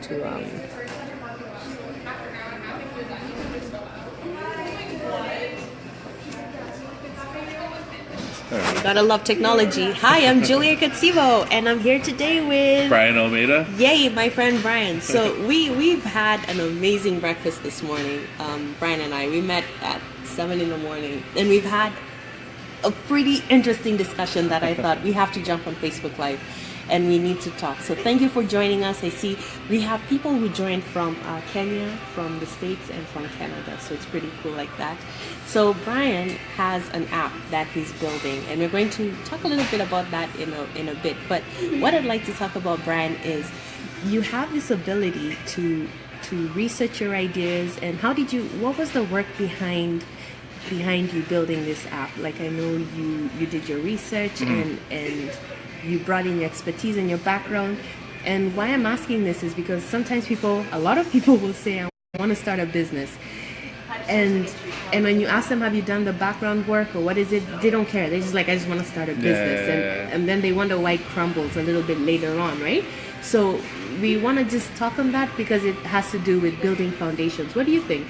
to gotta love technology. Hi, I'm Julia Catsivo, and I'm here today with Brian Almeida. Yay, my friend Brian. So we've had an amazing breakfast this morning. Brian and I, we met at 7 in the morning, and we've had a pretty interesting discussion that I thought we have to jump on Facebook Live and we need to talk. So thank you for joining us. I see we have people who joined from Kenya, from the States, and from Canada. So it's pretty cool like that. So Brian has an app that he's building, and we're going to talk a little bit about that in a bit. But what I'd like to talk about, Brian, is you have this ability to research your ideas. And what was the work behind you building this app? Like, I know you did your research and you brought in your expertise and your background. And why I'm asking this is because sometimes a lot of people will say, I want to start a business. And when you ask them, have you done the background work or what is it? They don't care. They're just like, I just want to start a business. And then they wonder why it crumbles a little bit later on, right? So we want to just talk on that because it has to do with building foundations. What do you think?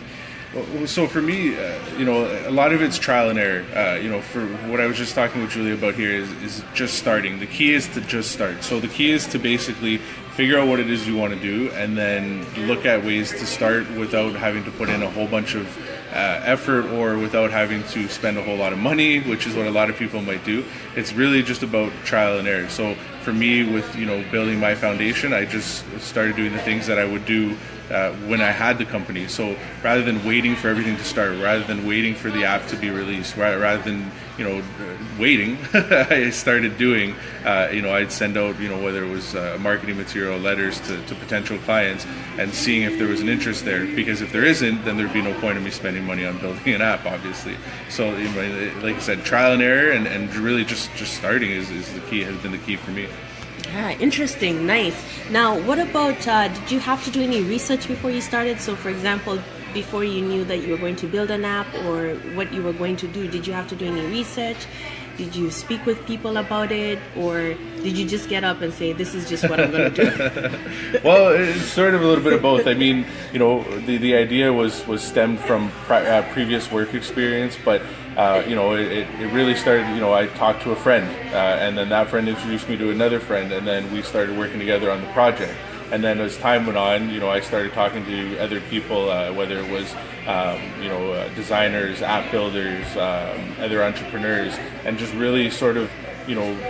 So for me, a lot of it's trial and error. For what I was just talking with Julia about here is just starting. The key is to just start. So the key is to basically figure out what it is you want to do and then look at ways to start without having to put in a whole bunch of effort or without having to spend a whole lot of money, which is what a lot of people might do. It's really just about trial and error. So for me, with building my foundation, I just started doing the things that I would do when I had the company. So rather than waiting for everything to start, rather than waiting for the app to be released, rather than waiting, I started doing. I'd send out whether it was marketing material, letters to potential clients, and seeing if there was an interest there. Because if there isn't, then there'd be no point in me spending money on building an app, obviously. So like I said, trial and error, and really just starting is the key. Has been the key for me. Yeah, interesting, nice. Now, what about, did you have to do any research before you started? So, for example, before you knew that you were going to build an app or what you were going to do, did you have to do any research? Did you speak with people about it? Or did you just get up and say, this is just what I'm going to do? Well, it's sort of a little bit of both. I mean, the idea was stemmed from previous work experience, but it really started, I talked to a friend, and then that friend introduced me to another friend, and then we started working together on the project. And then as time went on, I started talking to other people, whether it was, designers, app builders, other entrepreneurs, and just really sort of,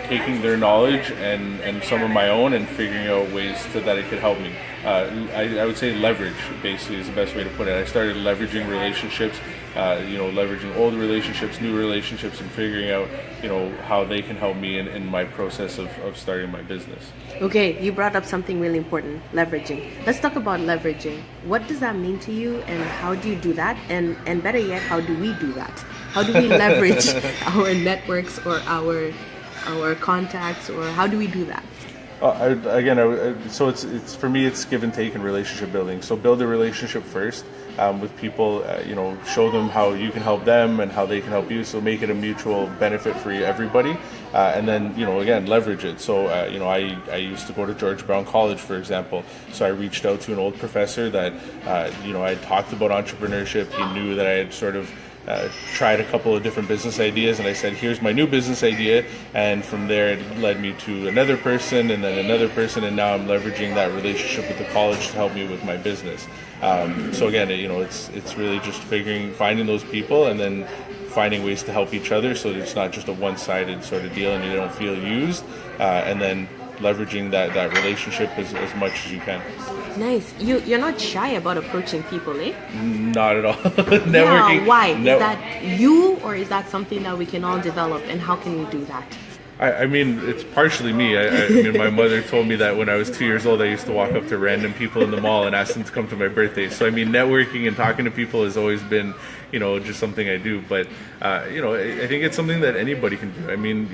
taking their knowledge and some of my own and figuring out ways that it could help me. I would say leverage, basically, is the best way to put it. I started leveraging relationships, leveraging old relationships, new relationships, and figuring out, how they can help me in my process of starting my business. Okay, you brought up something really important, leveraging. Let's talk about leveraging. What does that mean to you, and how do you do that? And better yet, how do we do that? How do we leverage our networks or our contacts, or how do we do that? So it's for me, it's give and take in relationship building. So build a relationship first with people, show them how you can help them and how they can help you. So make it a mutual benefit for everybody, and then again, leverage it. So I used to go to George Brown College, for example. So I reached out to an old professor that I talked about entrepreneurship. He knew that I had sort of tried a couple of different business ideas, and I said, here's my new business idea, and from there it led me to another person and then another person, and now I'm leveraging that relationship with the college to help me with my business. So again, it's really just finding those people and then finding ways to help each other so that it's not just a one-sided sort of deal and you don't feel used, and then leveraging that relationship as much as you can. Nice. You're not shy about approaching people, eh? Not at all. Networking. Yeah, why? Is that you, or is that something that we can all develop, and how can we do that? I mean, it's partially me. I mean, my mother told me that when I was 2 years old, I used to walk up to random people in the mall and ask them to come to my birthday. So, I mean, networking and talking to people has always been, just something I do. But, I think it's something that anybody can do. I mean,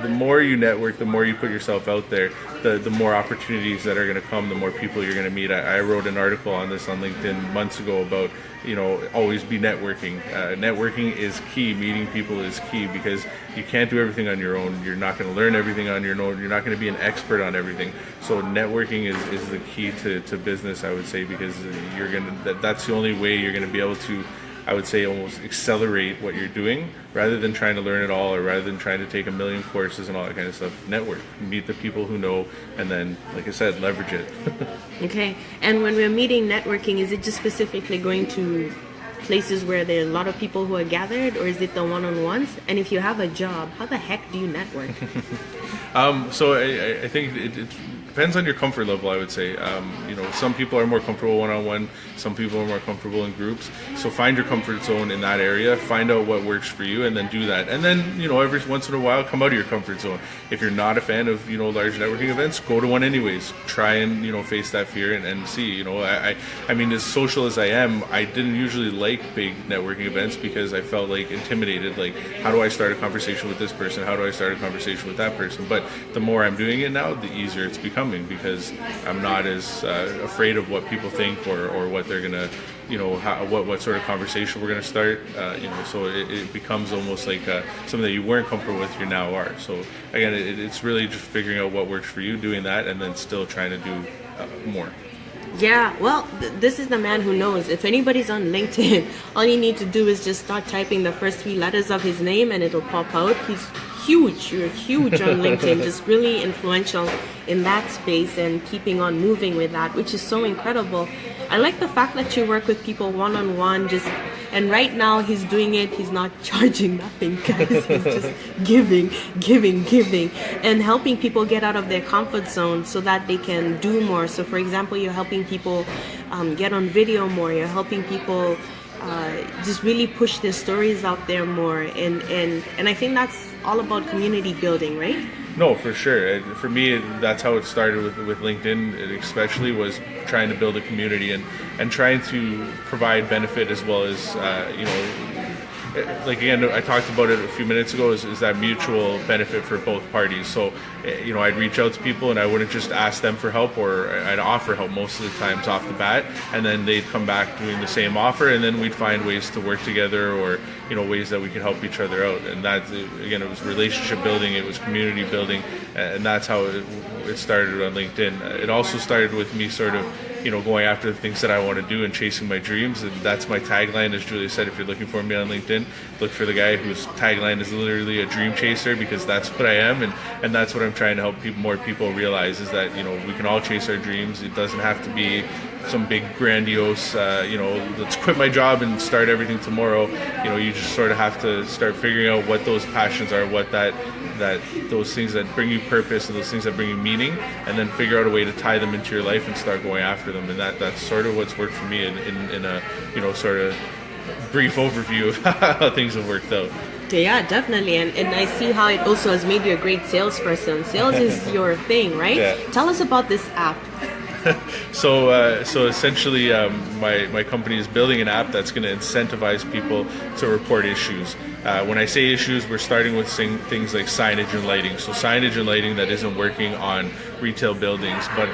the more you network, the more you put yourself out there, the more opportunities that are going to come, the more people you're going to meet. I wrote an article on this on LinkedIn months ago about, always be networking. Networking is key. Meeting people is key because you can't do everything on your own. You're not going to learn everything on your own. You're not going to be an expert on everything. So networking is the key to business, I would say, because that's the only way you're going to be able to, I would say, almost accelerate what you're doing, rather than trying to learn it all, or rather than trying to take a million courses and all that kind of stuff. Network, meet the people who know, and then, like I said, leverage it. Okay. And when we're meeting networking, is it just specifically going to places where there are a lot of people who are gathered, or is it the one-on-ones? And if you have a job, how the heck do you network? So I think it depends on your comfort level, I would say. Some people are more comfortable one-on-one, some people are more comfortable in groups. So find your comfort zone in that area, find out what works for you, and then do that. And then, every once in a while, come out of your comfort zone. If you're not a fan of, large networking events, go to one anyways. Try and, face that fear and see. I mean, as social as I am, I didn't usually like big networking events because I felt like intimidated. Like, how do I start a conversation with this person? How do I start a conversation with that person? But the more I'm doing it now, the easier it's becoming, because I'm not as afraid of what people think or what they're gonna, what sort of conversation we're gonna start. So it becomes almost like something that you weren't comfortable with, you now are. So again, it's really just figuring out what works for you, doing that, and then still trying to do more. Yeah, well, this is the man who knows. If anybody's on LinkedIn, all you need to do is just start typing the first 3 letters of his name and it'll pop out. He's huge. You're huge on LinkedIn, just really influential in that space and keeping on moving with that, which is so incredible. I like the fact that you work with people one-on-one, and right now he's doing it, he's not charging nothing, guys. He's just giving, and helping people get out of their comfort zone so that they can do more. So for example, you're helping people get on video more, you're helping people just really push their stories out there more, and I think that's all about community building, right? No, for sure. For me, that's how it started with LinkedIn. It especially was trying to build a community and trying to provide benefit as well as like again, I talked about it a few minutes ago, is that mutual benefit for both parties. So, I'd reach out to people and I wouldn't just ask them for help, or I'd offer help most of the times off the bat, and then they'd come back doing the same offer, and then we'd find ways to work together, or ways that we could help each other out. And that, again, it was relationship building, it was community building, and that's how it started on LinkedIn. It also started with me sort of going after the things that I want to do and chasing my dreams. And that's my tagline, as Julia said. If you're looking for me on LinkedIn, look for the guy whose tagline is literally a dream chaser, because that's what I am. And that's what I'm trying to help more people realize, is that, we can all chase our dreams. It doesn't have to be some big grandiose, let's quit my job and start everything tomorrow. You just sort of have to start figuring out what those passions are, what those things that bring you purpose and those things that bring you meaning, and then figure out a way to tie them into your life and start going after them. And that's sort of what's worked for me in a sort of brief overview of how things have worked out. Yeah, definitely. And I see how it also has made you a great salesperson. Sales is your thing, right? Yeah. Tell us about this app. So essentially, my company is building an app that's going to incentivize people to report issues. When I say issues, we're starting with things like signage and lighting. So signage and lighting that isn't working on retail buildings. But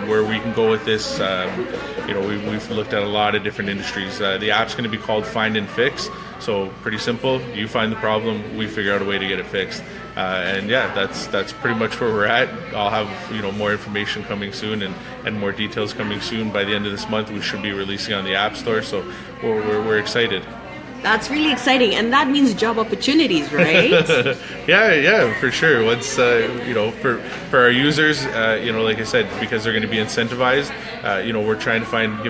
where we can go with this, we've looked at a lot of different industries. The app's going to be called Find and Fix. So pretty simple. You find the problem, we figure out a way to get it fixed. That's pretty much where we're at. I'll have more information coming soon and more details coming soon. By the end of this month, we should be releasing on the App Store. So we're excited. That's really exciting, and that means job opportunities, right? yeah, for sure. Once for our users, like I said, because they're going to be incentivized, we're trying to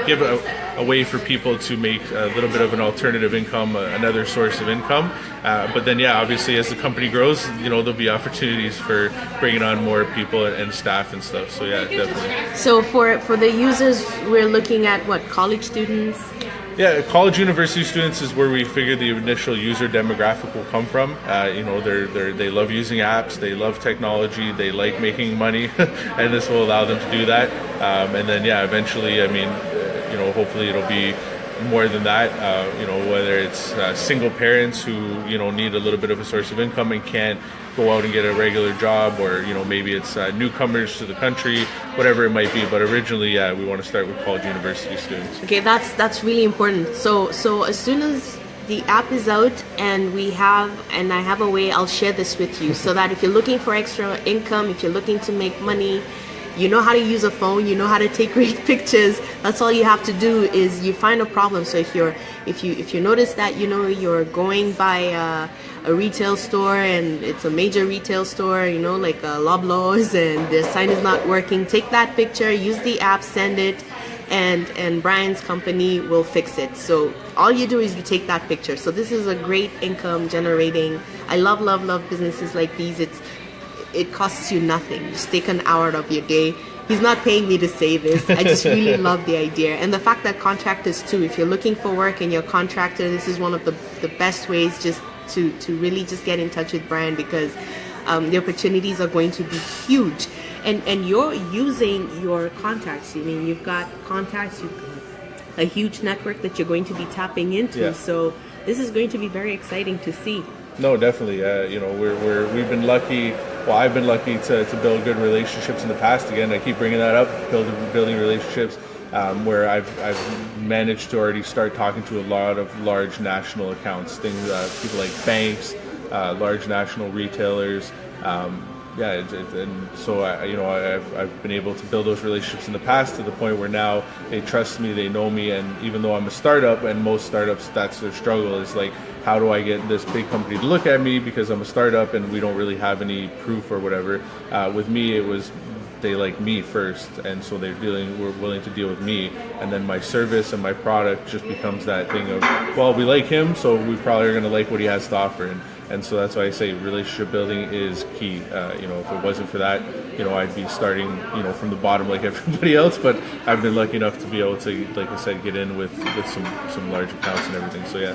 give a way for people to make a little bit of an alternative income, another source of income. But then, obviously, as the company grows, there'll be opportunities for bringing on more people and staff and stuff. So yeah, definitely. So for the users, we're looking at what, college students? Yeah, college university students is where we figure the initial user demographic will come from. They love using apps, they love technology, they like making money, and this will allow them to do that. And then, eventually, hopefully it'll be more than that. Whether it's single parents who need a little bit of a source of income and can't go out and get a regular job, or maybe it's newcomers to the country, whatever it might be. But originally, we want to start with college university students. Okay, that's really important. So as soon as the app is out, and I have a way. I'll share this with you so that if you're looking for extra income, if you're looking to make money, you know how to use a phone, you know how to take great pictures. That's all you have to do is you find a problem. So if you notice that you're going by a retail store and it's a major retail store, like Loblaws, and the sign is not working, take that picture, use the app, send it, and Brian's company will fix it. So all you do is you take that picture. So this is a great income generating. I love businesses like these. It costs you nothing. Just take an hour out of your day. He's not paying me to say this. I just really love the idea. And the fact that contractors too, if you're looking for work and you're a contractor, this is one of the best ways just to really just get in touch with Brian, because the opportunities are going to be huge. And you're using your contacts. I mean, you've got contacts, you've got a huge network that you're going to be tapping into. Yeah. So this is going to be very exciting to see. No, definitely. We've been lucky. Well, I've been lucky to build good relationships in the past. Again, I keep bringing that up, building relationships where I've managed to already start talking to a lot of large national accounts, people like banks, large national retailers. And so I've been able to build those relationships in the past to the point where now they trust me, they know me, and even though I'm a startup, and most startups, that's their struggle, is like, how do I get this big company to look at me because I'm a startup and we don't really have any proof or whatever. With me, it was they like me first, and so we're willing to deal with me, and then my service and my product just becomes that thing of, well, we like him, so we probably are going to like what he has to offer. And so that's why I say relationship building is key. If it wasn't for that, I'd be starting, from the bottom like everybody else. But I've been lucky enough to be able to, like I said, get in with some large accounts and everything. So yeah.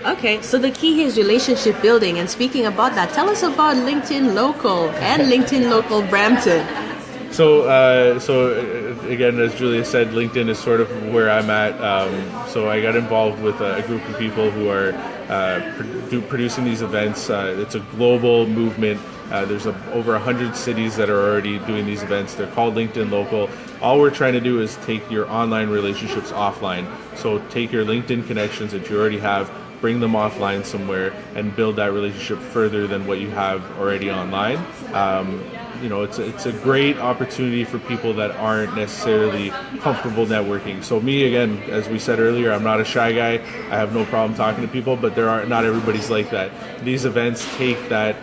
Okay, so the key here is relationship building. And speaking about that, tell us about LinkedIn Local and LinkedIn Local Brampton. So again, as Julia said, LinkedIn is sort of where I'm at. So I got involved with a group of people who are producing these events. It's a global movement. There's over 100 cities that are already doing these events. They're called LinkedIn Local. All we're trying to do is take your online relationships offline. So take your LinkedIn connections that you already have, bring them offline somewhere, and build that relationship further than what you have already online. It's a great opportunity for people that aren't necessarily comfortable networking. So me, again, as we said earlier, I'm not a shy guy. I have no problem talking to people, but not everybody's like that. These events take that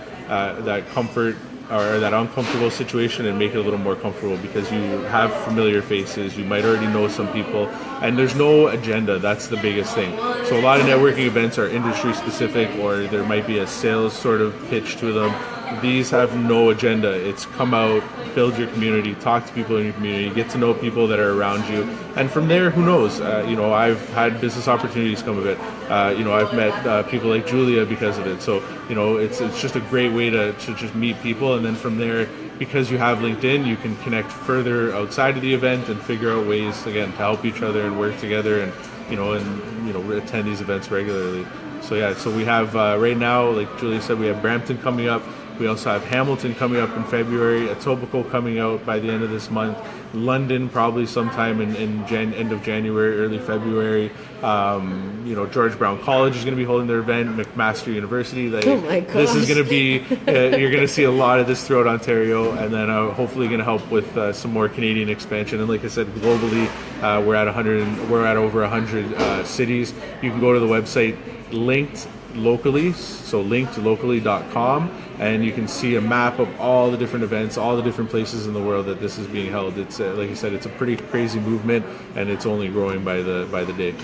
comfort or that uncomfortable situation and make it a little more comfortable, because you have familiar faces, you might already know some people, and there's no agenda. That's the biggest thing. So a lot of networking events are industry specific, or there might be a sales sort of pitch to them. These have no agenda. It's come out, build your community, talk to people in your community, get to know people that are around you, and from there, who knows? I've had business opportunities come of it. I've met people like Julia because of it. So it's just a great way to just meet people, and then from there, because you have LinkedIn, you can connect further outside of the event and figure out ways, again, to help each other and work together, and attend these events regularly. So yeah, so we have right now, like Julia said, we have Brampton coming up. We also have Hamilton coming up in February, Etobicoke coming out by the end of this month, London probably sometime in end of January, early February. George Brown College is going to be holding their event, McMaster University. Oh my gosh. This is going to be, you're going to see a lot of this throughout Ontario, and then hopefully going to help with some more Canadian expansion. And like I said, globally, we're at over 100 cities. You can go to the website Linked Locally, so linkedlocally.com, and you can see a map of all the different events, all the different places in the world that this is being held. It's like I said, it's a pretty crazy movement, and it's only growing by the day.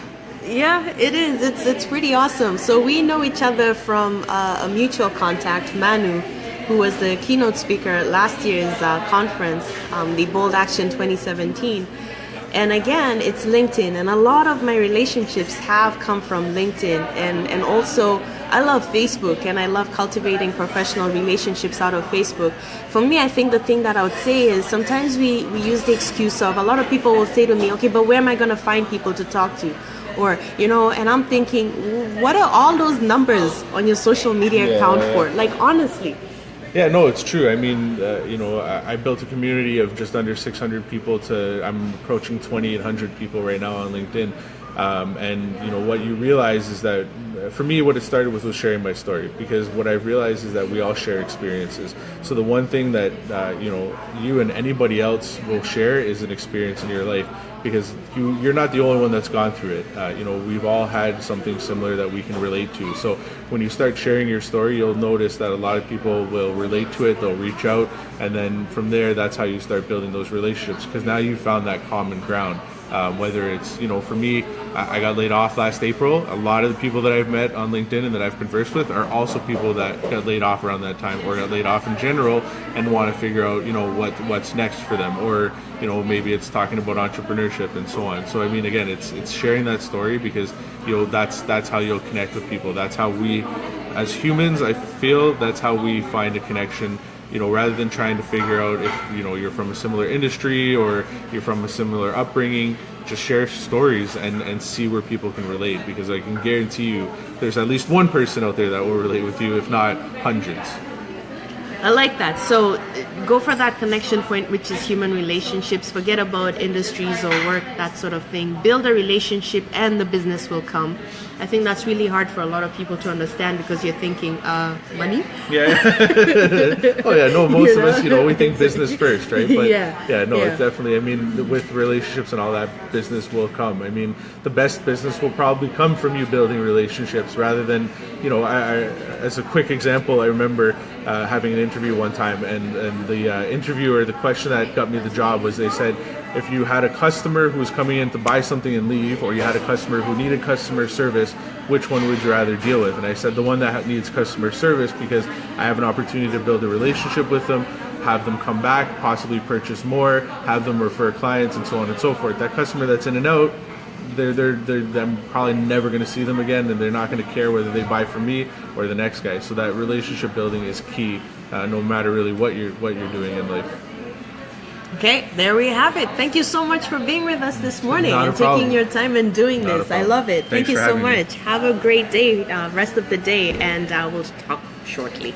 Yeah, it is. It's pretty awesome. So we know each other from a mutual contact, Manu, who was the keynote speaker at last year's conference, the Bold Action 2017. And again, it's LinkedIn, and a lot of my relationships have come from LinkedIn, and also I love Facebook, and I love cultivating professional relationships out of Facebook. For me, I think the thing that I would say is sometimes we use the excuse of, a lot of people will say to me, okay, but where am I going to find people to talk to? Or, and I'm thinking, what are all those numbers on your social media account for? Like, honestly. Yeah, no, it's true. I mean, I built a community of just under 600 people I'm approaching 2,800 people right now on LinkedIn. And what you realize is that for me, what it started with was sharing my story, because what I've realized is that we all share experiences. So the one thing that you and anybody else will share is an experience in your life, because you're not the only one that's gone through it. We've all had something similar that we can relate to. So when you start sharing your story, you'll notice that a lot of people will relate to it, they'll reach out, and then from there, that's how you start building those relationships, because now you've found that common ground. Whether it's, for me, I got laid off last April. A lot of the people that I've met on LinkedIn and that I've conversed with are also people that got laid off around that time, or got laid off in general and want to figure out, what's next for them, or, maybe it's talking about entrepreneurship and so on. So, I mean, again, it's sharing that story, because, that's how you'll connect with people. That's how we, as humans, I feel that's how we find a connection. Rather than trying to figure out if, you're from a similar industry or you're from a similar upbringing, just share stories and see where people can relate, because I can guarantee you there's at least one person out there that will relate with you, if not hundreds. I like that. So go for that connection point, which is human relationships. Forget about industries or work, that sort of thing. Build a relationship and the business will come. I think that's really hard for a lot of people to understand, because you're thinking, money? Yeah. Oh, yeah. No, most of us, we think business first, right? But it's definitely, I mean, with relationships and all that, business will come. I mean, the best business will probably come from you building relationships rather than, I as a quick example, I remember having an interview one time, and the interviewer, the question that got me the job was, they said, if you had a customer who was coming in to buy something and leave, or you had a customer who needed customer service, which one would you rather deal with? And I said, the one that needs customer service, because I have an opportunity to build a relationship with them, have them come back, possibly purchase more, have them refer clients, and so on and so forth. That customer that's in and out, I'm probably never going to see them again, and they're not going to care whether they buy from me or the next guy. So that relationship building is key, no matter really what you're doing in life. Okay, there we have it. Thank you so much for being with us this morning Not a and problem. taking your time and doing Not a this. I problem. love it. Thanks Thank you for so having me. much. Have a great day, rest of the day, and we'll talk shortly.